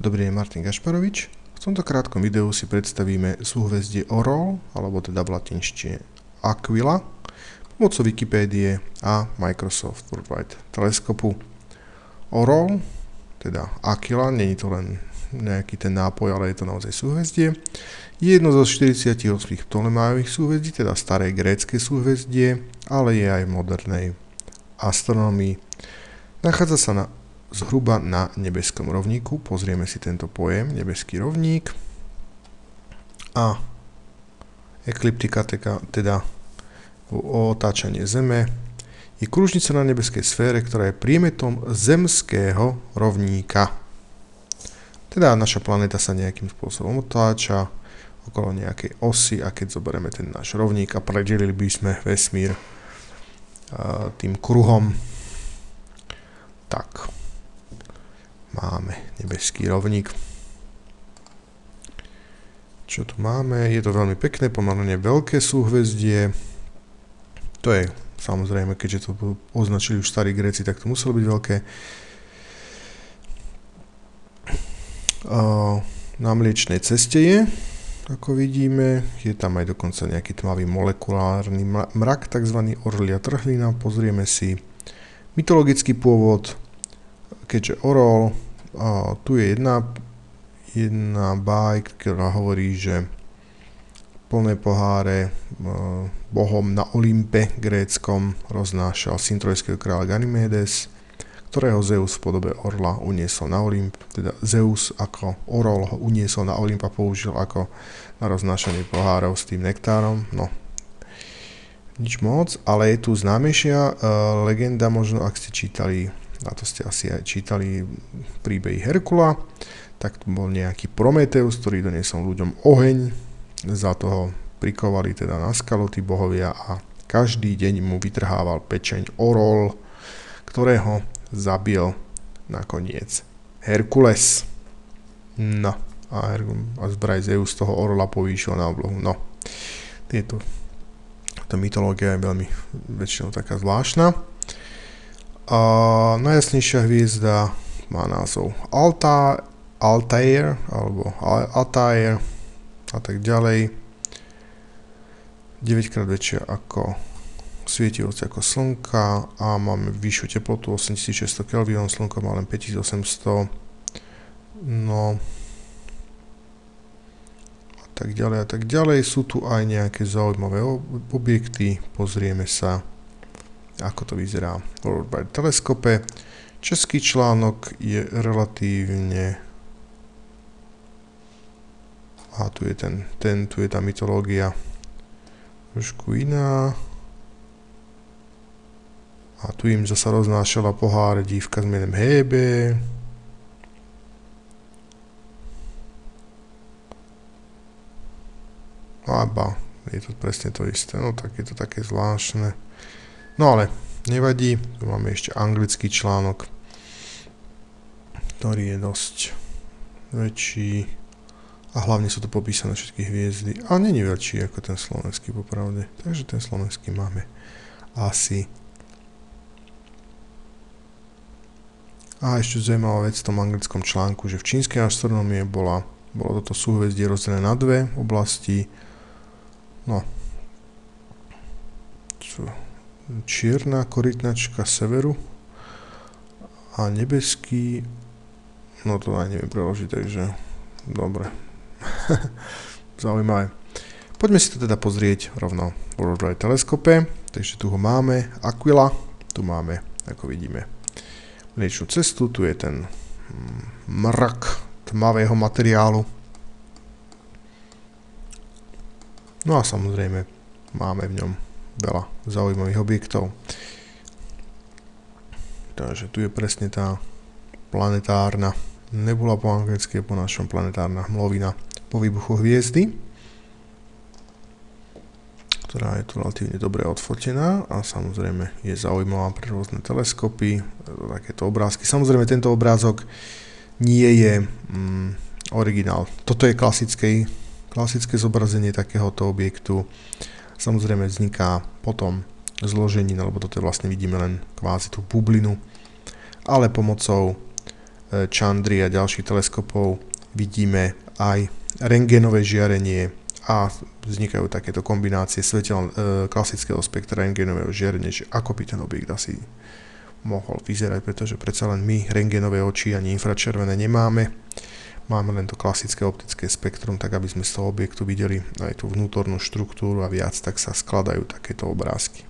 Dobrý deň, Martin Gašparovič. V tomto krátkom videu si predstavíme súhvezdie Oriol, alebo teda v latinčine Aquila, pomocou Wikipédie a Microsoft Worldwide teleskopu. Oriol, teda Aquila, nie je to len nejaký ten nápoj, ale je to naozaj súhvezdie, je jedno zo 48 Ptolemajových súhvezdí, teda staré grécke súhvezdie, ale je aj v modernej astronómii. Nachádza sa zhruba na nebeskom rovníku. Pozrieme si tento pojem, nebeský rovník. A ekliptika, teda otáčanie Zeme, je kružnica na nebeskej sfére, ktorá je priemetom zemského rovníka. Teda naša planéta sa nejakým spôsobom otáča okolo nejakej osy a keď zoberieme ten náš rovník a predelili by sme vesmír tým kruhom, tak máme nebeský rovník. Čo tu máme? Je to veľmi pekné, pomerne veľké súhvezdie. To je samozrejme, keďže to označili už starí Gréci, tak to muselo byť veľké. Na Mliečnej ceste je, ako vidíme, je tam aj dokonca nejaký tmavý molekulárny mrak, tzv. Orlia trhlina. Pozrieme si mytologický pôvod, keďže Oriol, tu je jedna báj, ktorá hovorí, že plné poháre bohom na Olympe gréckom roznášal syn trojského kráľa Ganymedes, ktorého Zeus v podobe orla uniesol na Olymp, teda Zeus ako Oriol ho uniesol na Olymp a použil ako na roznášanie pohárov s tým nektárom. No, nič moc, ale je tu známejšia legenda, možno ak ste čítali, a to ste asi aj čítali príbehy Herkula, tak tu bol nejaký Prometeus, ktorý doniesol ľuďom oheň, za toho prikovali teda na skalu tí bohovia a každý deň mu vytrhával pečeň Oriol, ktorého zabil nakoniec Herkules. No, a zbraj Zeus toho Orla povýšil na oblohu. No, tá mytológia je veľmi väčšinou taká zvláštna. A najjasnejšia hviezda má názov Altair alebo Altair a tak ďalej. 9-krát väčšia ako svietivosť ako Slnka a máme vyššiu teplotu 8600 Kelvin, Slnko má len 5800. No a tak ďalej. Sú tu aj nejaké zaujímavé objekty. Pozrieme sa, ako to vyzerá v Worldwide teleskope. Český článok je relatívne... A tu je tu je tá mytológia trošku iná. A tu im zasa roznášala pohár dívka s menom Hebe. Aba, je to presne to isté. No tak je to také zvláštne. No ale nevadí, tu máme ešte anglický článok, ktorý je dosť väčší a hlavne sú to popísané všetky hviezdy a není väčší ako ten slovenský popravde, takže ten slovenský máme asi. A ešte zaujímavá vec v tom anglickom článku, že v čínskej astronómii bolo toto súhvezdie rozdelené na dve oblasti. No, čierna korytnačka severu a nebeský, no to aj neviem preložiť, takže dobre. Zaujímavé. Poďme si to teda pozrieť rovno v Worldwide teleskope. Takže tu ho máme, Aquila, tu máme, ako vidíme, Mliečnú cestu, tu je ten mrak tmavého materiálu. No a samozrejme máme v ňom veľa zaujímavých objektov. Takže tu je presne tá planetárna nebula po anglicky, po našom planetárna hmlovina po výbuchu hviezdy, ktorá je tu relatívne dobre odfotená a samozrejme je zaujímavá pre rôzne teleskopy, takéto obrázky. Samozrejme tento obrázok nie je originál. Toto je klasické zobrazenie takéhoto objektu. Samozrejme vzniká potom zložením, lebo toto vlastne vidíme len kvázi tú bublinu, ale pomocou Chandry a ďalších teleskopov vidíme aj rentgenové žiarenie a vznikajú takéto kombinácie klasického spektra rentgenového žiarenia, že ako by ten objekt asi mohol vyzerať, pretože predsa len my rentgenové oči ani infračervené nemáme. Máme len to klasické optické spektrum, tak aby sme z toho objektu videli aj tú vnútornú štruktúru a viac, tak sa skladajú takéto obrázky.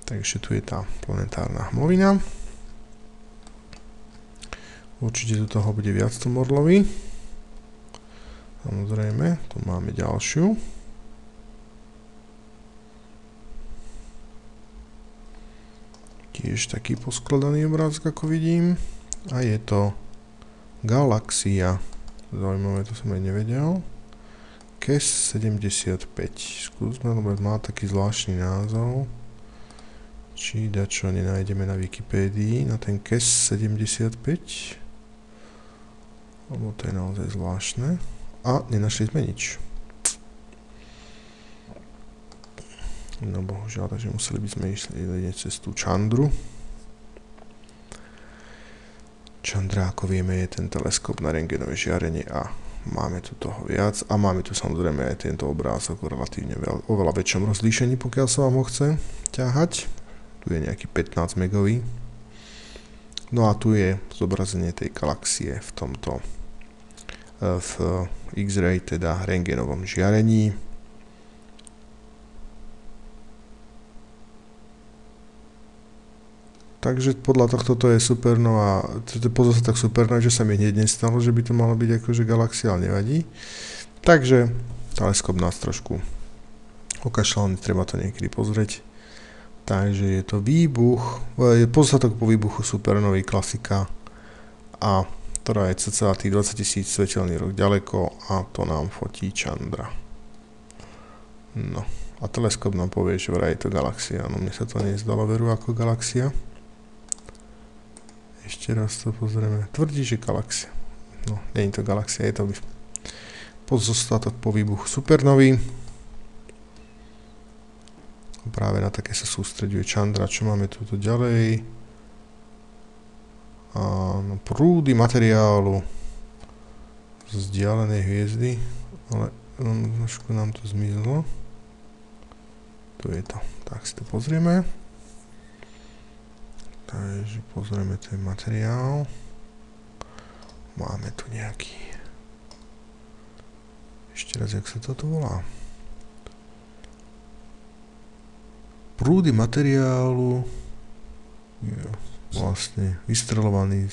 Takže tu je tá planetárna hmlovina. Určite do toho bude viac tom orlovi. Samozrejme, tu máme ďalšiu. Tiež taký poskladaný obrázok, ako vidím. A je to galaxia. Zaujímavé, to som aj nevedel. KESS 75. Skúsme, lebo má taký zvláštny názov. Či dačo nenájdeme na Wikipédii, na ten KESS 75. Lebo to je naozaj zvláštne. A nenašli sme nič. No bohužiaľ, takže museli by sme ísť cez tú Chandru. Chandra, ako vieme, je ten teleskop na rentgenové žiarenie a máme tu toho viac. A máme tu samozrejme aj tento obrázok o relatívne oveľa väčšom rozlíšení, pokiaľ sa vám ho chce ťahať. Tu je nejaký 15 megový. No a tu je zobrazenie tej galaxie v tomto v X-ray, teda rentgenovom žiarení. Takže podľa tohto to je supernova, pozor sa tak supernova, že sa mi hneď nestalo, že by to malo byť akože galaxia, ale nevadí. Takže teleskop nás trošku okašľal, treba to niekedy pozrieť. Takže je to výbuch, je pozostatok po výbuchu supernovej klasika, a ktorá je cca tých 20 000 svetelný rok ďaleko, a to nám fotí Chandra. No a teleskop nám povie, že vraj je to galaxia, no mne sa to nezdalo veru ako galaxia. Ešte raz to pozrieme. Tvrdí, že galaxia. No, nie je to galaxia, je to pozostatok po výbuchu supernovy. Práve na také sa sústreďuje Chandra. Čo máme tu ďalej? Áno, prúdy materiálu z vzdialenej hviezdy, ale trošku nám to zmizlo. Tu je to. Tak si to pozrieme. Takže pozrieme ten materiál. Máme tu nejaký... Ešte raz, jak sa toto volá? Prúdy materiálu vlastne vystrelovaný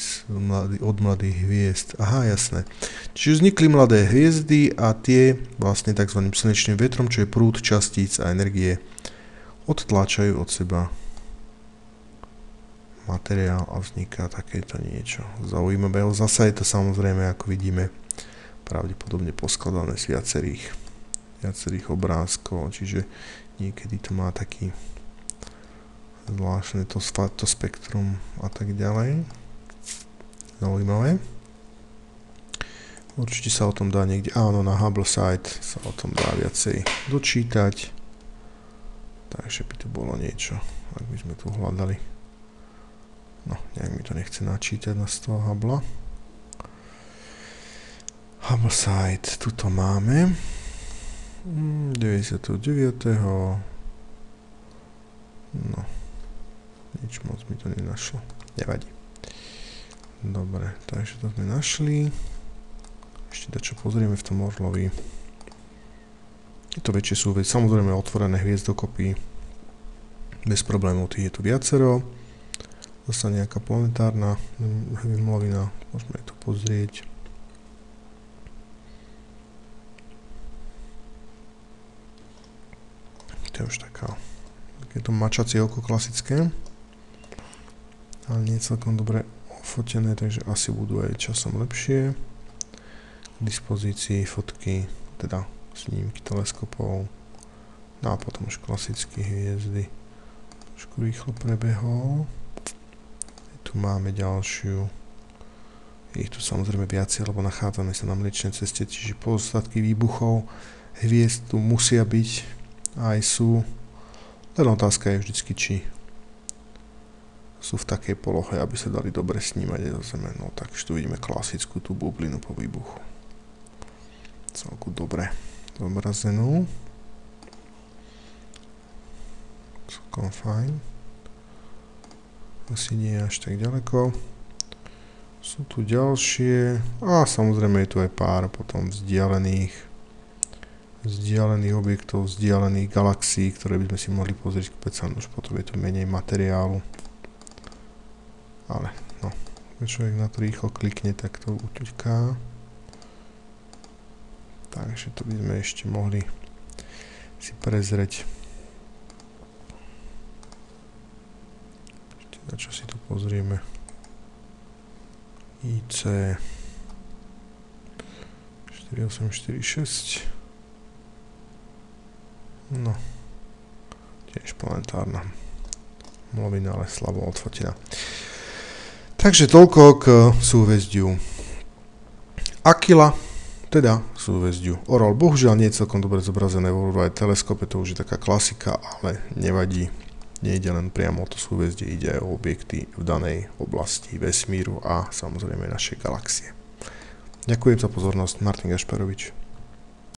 od mladých hviezd. Aha, jasné. Čiže vznikli mladé hviezdy a tie vlastne tzv. Slnečným vetrom, čo je prúd častíc a energie, odtláčajú od seba materiál a vzniká takéto niečo zaujímavého. Zasa je to samozrejme, ako vidíme, pravdepodobne poskladané z viacerých obrázkov, čiže niekedy to má taký zvláštne to spektrum a tak ďalej. Zaujímavé. Určite sa o tom dá niekde, áno, na Hubble site sa o tom dá viacej dočítať. Takže by to bolo niečo, ak by sme tu hľadali. No, nejak mi to nechce načítať na z toho Hubble. Hubble site, tuto máme. 99. No, nič moc mi to nenašlo. Nevadí. Dobre, takže to sme našli. Ešte dačo pozrieme v tom orlovi. Je to väčšie súveď, samozrejme otvorené hviezdokopy. Bez problémov, tých je tu viacero. Zasa nejaká planetárna hmlovina, môžeme to pozrieť. To je už takéto mačacie oko klasické, ale nie celkom dobre ofotené, takže asi budú aj časom lepšie. K dispozícii fotky, teda snímky teleskopov, no a potom už klasické hviezdy. Trošku rýchlo prebehol. Tu máme ďalšiu. Je ich tu samozrejme viacej, lebo nachádzame sa na Mliečnej ceste, čiže pozostatky výbuchov hviezd tu musia byť, aj sú. Len otázka je vždycky, či sú v takej polohe, aby sa dali dobre snímať aj zo Zeme. No takže tu vidíme klasickú tú bublinu po výbuchu. Celku dobre zobrazenú. Celkom fajn. Asi nie až tak ďaleko. Sú tu ďalšie. A samozrejme je tu aj pár potom vzdialených objektov, vzdialených galaxií, ktoré by sme si mohli pozrieť, predsa už potom je tu menej materiálu. Ale no, keď človek na to rýchlo klikne, tak to uťuďká. Takže to by sme ešte mohli si prezrieť. Ešte na čo si to pozrieme. IC 4846. No, tiež planetárna mlovina, ale slabo odfotená. Takže toľko k súhvezdiu Aquila, teda súhvezdiu Orion. Bohužiaľ nie je celkom dobre zobrazené vo Wide teleskope, to už je taká klasika, ale nevadí. Nejde len priamo o to súhvezdie, ide aj o objekty v danej oblasti vesmíru a samozrejme našej galaxie. Ďakujem za pozornosť, Martin Gašparovič.